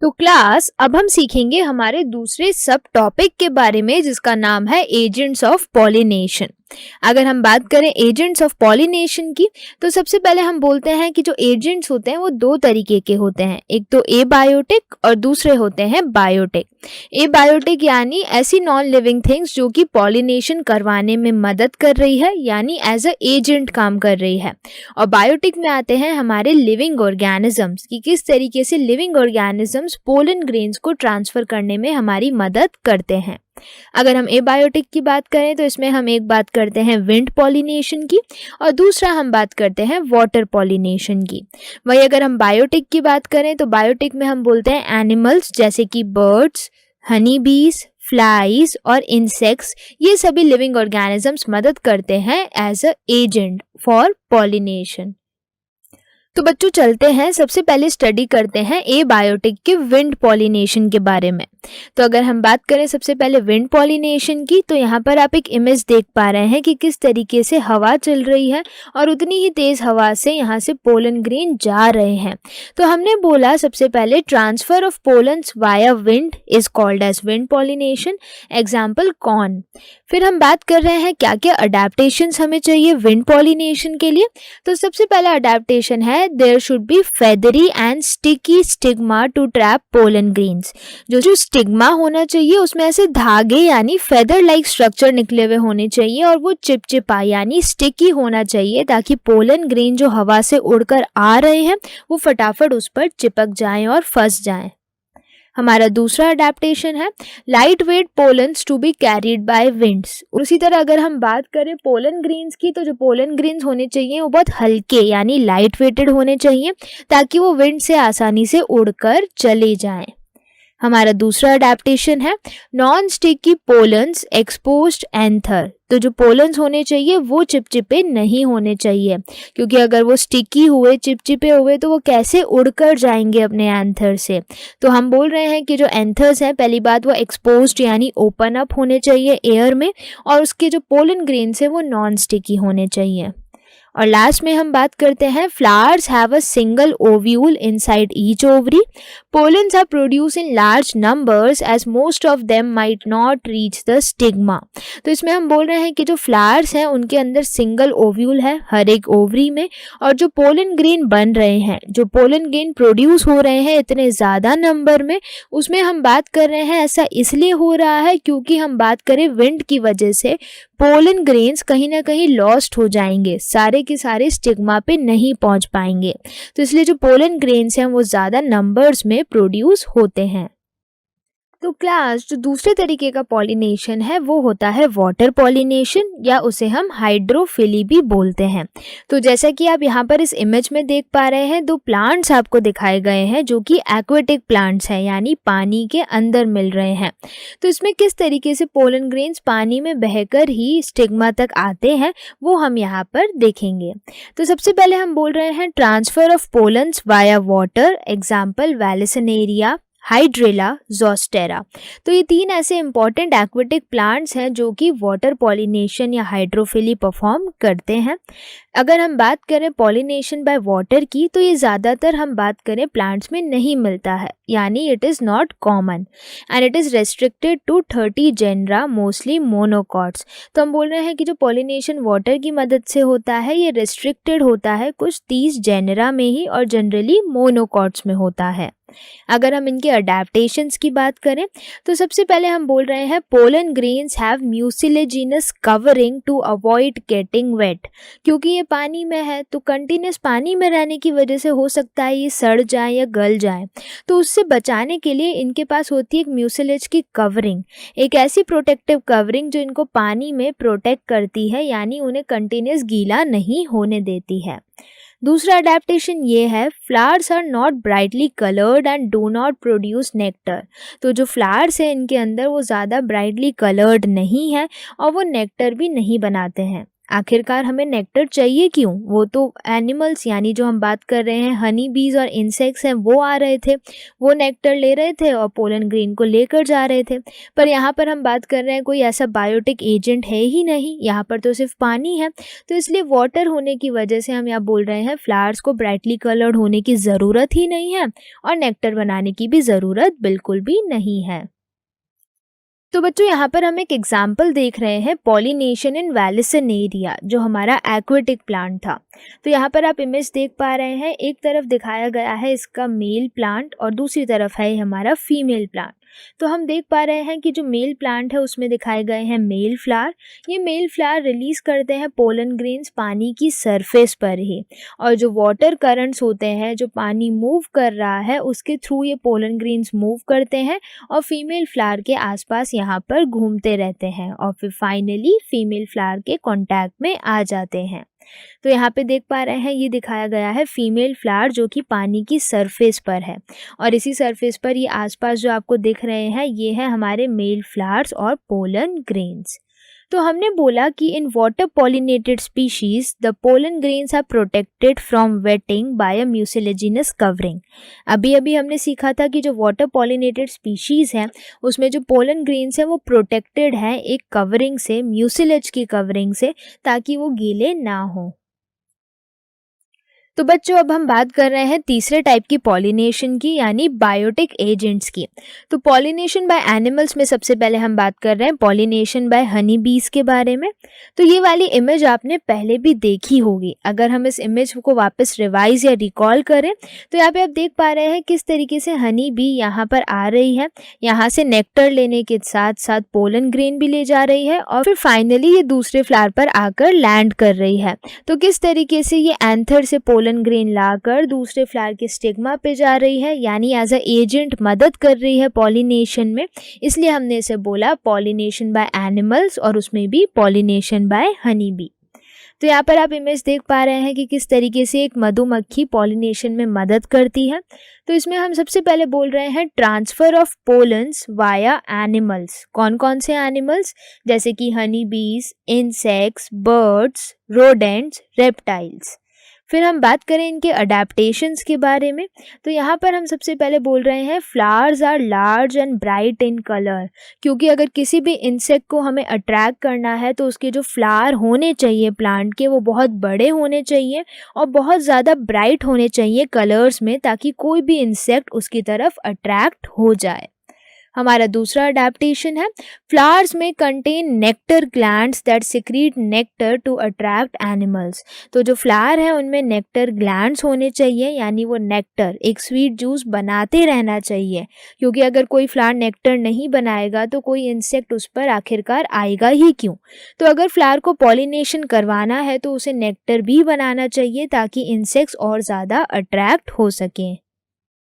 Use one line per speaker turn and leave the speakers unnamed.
तो क्लास अब हम सीखेंगे हमारे दूसरे सब टॉपिक के बारे में जिसका नाम है एजेंट्स ऑफ पॉलिनेशन। अगर हम बात करें एजेंट्स ऑफ पॉलिनेशन की, तो सबसे पहले हम बोलते हैं कि जो एजेंट्स होते हैं वो दो तरीके के होते हैं, एक तो एबायोटिक और दूसरे होते हैं बायोटिक। एबायोटिक यानी ऐसी नॉन लिविंग थिंग्स जो कि पॉलिनेशन करवाने में मदद कर रही है, यानी एज अ एजेंट काम कर रही है। और बायोटिक में आते हैं हमारे लिविंग ऑर्गेनिजम्स कि किस तरीके से लिविंग ऑर्गेनिजम्स पोलन ग्रेन्स को ट्रांसफर करने में हमारी मदद करते हैं। अगर हम एबायोटिक की बात करें तो इसमें हम एक बात करते हैं विंड पॉलिनेशन की और दूसरा हम बात करते हैं वाटर पॉलिनेशन की। वही अगर हम बायोटिक की बात करें तो बायोटिक में हम बोलते हैं एनिमल्स जैसे कि बर्ड्स, हनी बीज, फ्लाइज और इंसेक्ट्स, ये सभी लिविंग ऑर्गेनिजम्स मदद करते हैं as a agent for pollination. तो बच्चों चलते हैं, सबसे पहले स्टडी करते हैं एबायोटिक के विंड पॉलिनेशन के बारे में। तो अगर हम बात करें सबसे पहले विंड पॉलिनेशन की, तो यहाँ पर आप एक इमेज देख पा रहे हैं कि किस तरीके से हवा चल रही है और उतनी ही तेज हवा से यहाँ से पोलन ग्रेन जा रहे हैं। तो हमने बोला सबसे पहले transfer of pollens via wind is called as wind pollination, example corn. फिर हम बात कर रहे हैं क्या क्या अडेप्टेशंस हमें चाहिए विंड पॉलिनेशन के लिए। तो सबसे पहला अडेप्टेशन है there should be feathery and sticky stigma to trap pollen grains. जो स्टिग्मा होना चाहिए उसमें ऐसे धागे यानी फेदर लाइक स्ट्रक्चर निकले हुए होने चाहिए और वो चिपचिपा यानी स्टिकी होना चाहिए ताकि पोलन ग्रेन जो हवा से उड़कर आ रहे हैं वो फटाफट उस पर चिपक जाएं और फंस जाएं। हमारा दूसरा अडेप्टेशन है light weight pollens to be carried by winds. उसी तरह अगर हम बात करें पोलन ग्रेन्स की, तो जो पोलन ग्रेन्स होने चाहिए वो बहुत हल्के यानी लाइट वेटेड होने चाहिए ताकि वो विंड से आसानी से उड़कर चले जाएं। हमारा दूसरा अडेप्टेशन है non sticky pollens exposed anther. तो जो पोलन्स होने चाहिए वो चिपचिपे नहीं होने चाहिए, क्योंकि अगर वो स्टिकी हुए चिपचिपे हुए तो वो कैसे उड़कर जाएंगे अपने एंथर से। तो हम बोल रहे हैं कि जो एंथर्स हैं, पहली बात वो एक्सपोज्ड यानी ओपन अप होने चाहिए एयर में, और उसके जो पोलन ग्रेन्स हैं वो नॉन स्टिकी होने चाहिए। और लास्ट में हम बात करते हैं flowers have a single ovule inside each ovary. Pollens are produce in large numbers as most of them might not reach the stigma. तो इसमें हम बोल रहे हैं कि जो फ्लावर्स हैं उनके अंदर सिंगल ओव्यूल है हर एक ओवरी में, और जो पोलन ग्रेन बन रहे हैं, जो पोलन ग्रेन प्रोड्यूस हो रहे हैं इतने ज़्यादा नंबर में, उसमें हम बात कर रहे हैं ऐसा इसलिए हो रहा है क्योंकि हम बात करें विंड की वजह से पोलन ग्रेन्स कहीं ना कहीं लॉस्ट हो जाएंगे, सारे के सारे स्टिग्मा पे नहीं पहुंच पाएंगे। तो इसलिए जो पोलन ग्रेन्स हैं वो ज़्यादा नंबर्स में प्रोड्यूस होते हैं। तो क्लास जो दूसरे तरीके का पॉलिनेशन है वो होता है वाटर पॉलिनेशन, या उसे हम हाइड्रोफिली भी बोलते हैं। तो जैसा कि आप यहाँ पर इस इमेज में देख पा रहे हैं, दो प्लांट्स आपको दिखाए गए हैं जो कि एक्वेटिक प्लांट्स हैं यानी पानी के अंदर मिल रहे हैं। तो इसमें किस तरीके से पोलन ग्रेन्स पानी में बहकर ही स्टिग्मा तक आते हैं वो हम यहाँ पर देखेंगे। तो सबसे पहले हम बोल रहे हैं transfer of pollens via water, example Vallisneria, Hydrilla, Zostera. तो ये तीन ऐसे इंपॉर्टेंट एक्वेटिक प्लांट्स हैं जो कि वाटर पॉलिनेशन या हाइड्रोफिली परफॉर्म करते हैं। अगर हम बात करें पॉलिनेशन बाय वाटर की, तो ये ज़्यादातर हम बात करें प्लांट्स में नहीं मिलता है, यानी it is not common and it is restricted to 30 genera, mostly monocots. तो हम बोल रहे हैं कि जो पॉलिनेशन वाटर की मदद से होता है ये रेस्ट्रिक्टेड होता है कुछ 30 जेनरा में ही और जनरली मोनोकॉट्स में होता है। अगर हम इनके अडेप्टेशंस की बात करें तो सबसे पहले हम बोल रहे हैं pollen grains have mucilaginous covering to avoid getting wet. क्योंकि ये पानी में है तो कंटिन्यूस पानी में रहने की वजह से हो सकता है ये सड़ जाए या गल जाए, तो उससे बचाने के लिए इनके पास होती है एक म्यूसिलेज की कवरिंग, एक ऐसी प्रोटेक्टिव कवरिंग जो इनको पानी में प्रोटेक्ट करती है यानी उन्हें कंटिन्यूस गीला नहीं होने देती है। दूसरा अडेप्टेशन ये है flowers are not brightly coloured and do not produce nectar. तो जो फ्लावर्स हैं इनके अंदर वो ज़्यादा ब्राइटली कलर्ड नहीं है और वो नेक्टर भी नहीं बनाते हैं। आखिरकार हमें नेक्टर चाहिए क्यों? वो तो एनिमल्स यानी जो हम बात कर रहे हैं हनी बीज और इंसेक्ट्स हैं वो आ रहे थे, वो नेक्टर ले रहे थे और पोलन ग्रेन को लेकर जा रहे थे। पर यहाँ पर हम बात कर रहे हैं कोई ऐसा बायोटिक एजेंट है ही नहीं, यहाँ पर तो सिर्फ पानी है। तो इसलिए वाटर होने की वजह से हम यहाँ बोल रहे हैं फ्लावर्स को ब्राइटली कलर्ड होने की ज़रूरत ही नहीं है और नेक्टर बनाने की भी ज़रूरत बिल्कुल भी नहीं है। तो बच्चों यहाँ पर हम एक एग्जाम्पल देख रहे हैं पॉलिनेशन इन वेलिसिनेरिया, जो हमारा एक्वेटिक प्लांट था। तो यहाँ पर आप इमेज देख पा रहे हैं, एक तरफ दिखाया गया है इसका मेल प्लांट और दूसरी तरफ है हमारा फीमेल प्लांट। तो हम देख पा रहे हैं कि जो मेल प्लांट है उसमें दिखाए गए हैं मेल फ्लावर। ये मेल फ्लावर रिलीज करते हैं पोलन ग्रेन्स पानी की सरफेस पर ही, और जो वाटर करंट्स होते हैं, जो पानी मूव कर रहा है उसके थ्रू ये पोलन ग्रेन्स मूव करते हैं और फीमेल फ्लावर के आसपास यहाँ पर घूमते रहते हैं और फिर फाइनली फीमेल फ्लावर के कांटेक्ट में आ जाते हैं। तो यहाँ पे देख पा रहे हैं ये दिखाया गया है फीमेल फ्लावर जो कि पानी की सरफेस पर है, और इसी सरफेस पर ये आसपास जो आपको दिख रहे हैं ये है हमारे मेल फ्लावर्स और पोलन ग्रेन्स। तो हमने बोला कि in water pollinated species the pollen grains are protected from wetting by a mucilaginous covering. अभी अभी हमने सीखा था कि जो वाटर पॉलिनेटेड स्पीशीज हैं उसमें जो पोलन ग्रेन्स हैं वो प्रोटेक्टेड हैं एक कवरिंग से, म्यूसिलेज की कवरिंग से, ताकि वो गीले ना हो। तो बच्चों अब हम बात कर रहे हैं तीसरे टाइप की पॉलिनेशन की, यानी बायोटिक एजेंट्स की। तो पॉलिनेशन बाय एनिमल्स में सबसे पहले हम बात कर रहे हैं पॉलिनेशन बाय हनी बीज के बारे में। तो ये वाली इमेज आपने पहले भी देखी होगी। अगर हम इस इमेज को वापस रिवाइज या रिकॉल करें तो यहाँ पे आप देख पा रहे हैं किस तरीके से हनी बी यहाँ पर आ रही है, यहाँ से नेक्टर लेने के साथ साथ पोलन ग्रेन भी ले जा रही है और फिर फाइनली ये दूसरे फ्लावर पर आकर लैंड कर रही है। तो किस तरीके से ये एंथर से पोलन ग्रेन लाकर दूसरे फ्लावर के स्टिग्मा पे जा रही है, यानी एज अ एजेंट मदद कर रही है पॉलिनेशन में। इसलिए हमने इसे बोला पॉलिनेशन बाय एनिमल्स और उसमें भी पॉलिनेशन बाय हनी बी। तो यहाँ पर आप इमेज देख पा रहे हैं कि किस तरीके से एक मधुमक्खी पॉलिनेशन में मदद करती है। तो इसमें हम सबसे पहले बोल रहे हैं transfer of pollens via animals. कौन कौन से एनिमल्स? जैसे कि हनी बीज, इंसेक्ट्स, बर्ड्स, रोडेंट्स, रेप्टाइल्स। फिर हम बात करें इनके अडेप्टेशंस के बारे में, तो यहाँ पर हम सबसे पहले बोल रहे हैं flowers are large and bright in colour. क्योंकि अगर किसी भी इंसेक्ट को हमें अट्रैक्ट करना है तो उसके जो फ्लावर होने चाहिए प्लांट के वो बहुत बड़े होने चाहिए और बहुत ज़्यादा ब्राइट होने चाहिए कलर्स में, ताकि कोई भी इंसेक्ट उसकी तरफ अट्रैक्ट हो जाए। हमारा दूसरा अडेप्टेशन है फ्लावर्स में contain nectar glands that secrete nectar to attract animals. तो जो फ्लावर है उनमें नेक्टर ग्लैंड्स होने चाहिए, यानी वो नेक्टर एक स्वीट जूस बनाते रहना चाहिए, क्योंकि अगर कोई फ्लावर नेक्टर नहीं बनाएगा तो कोई इंसेक्ट उस पर आखिरकार आएगा ही क्यों। तो अगर फ्लावर को पॉलिनेशन करवाना है तो उसे नेक्टर भी बनाना चाहिए ताकि इंसेक्ट्स और ज़्यादा अट्रैक्ट हो सकें।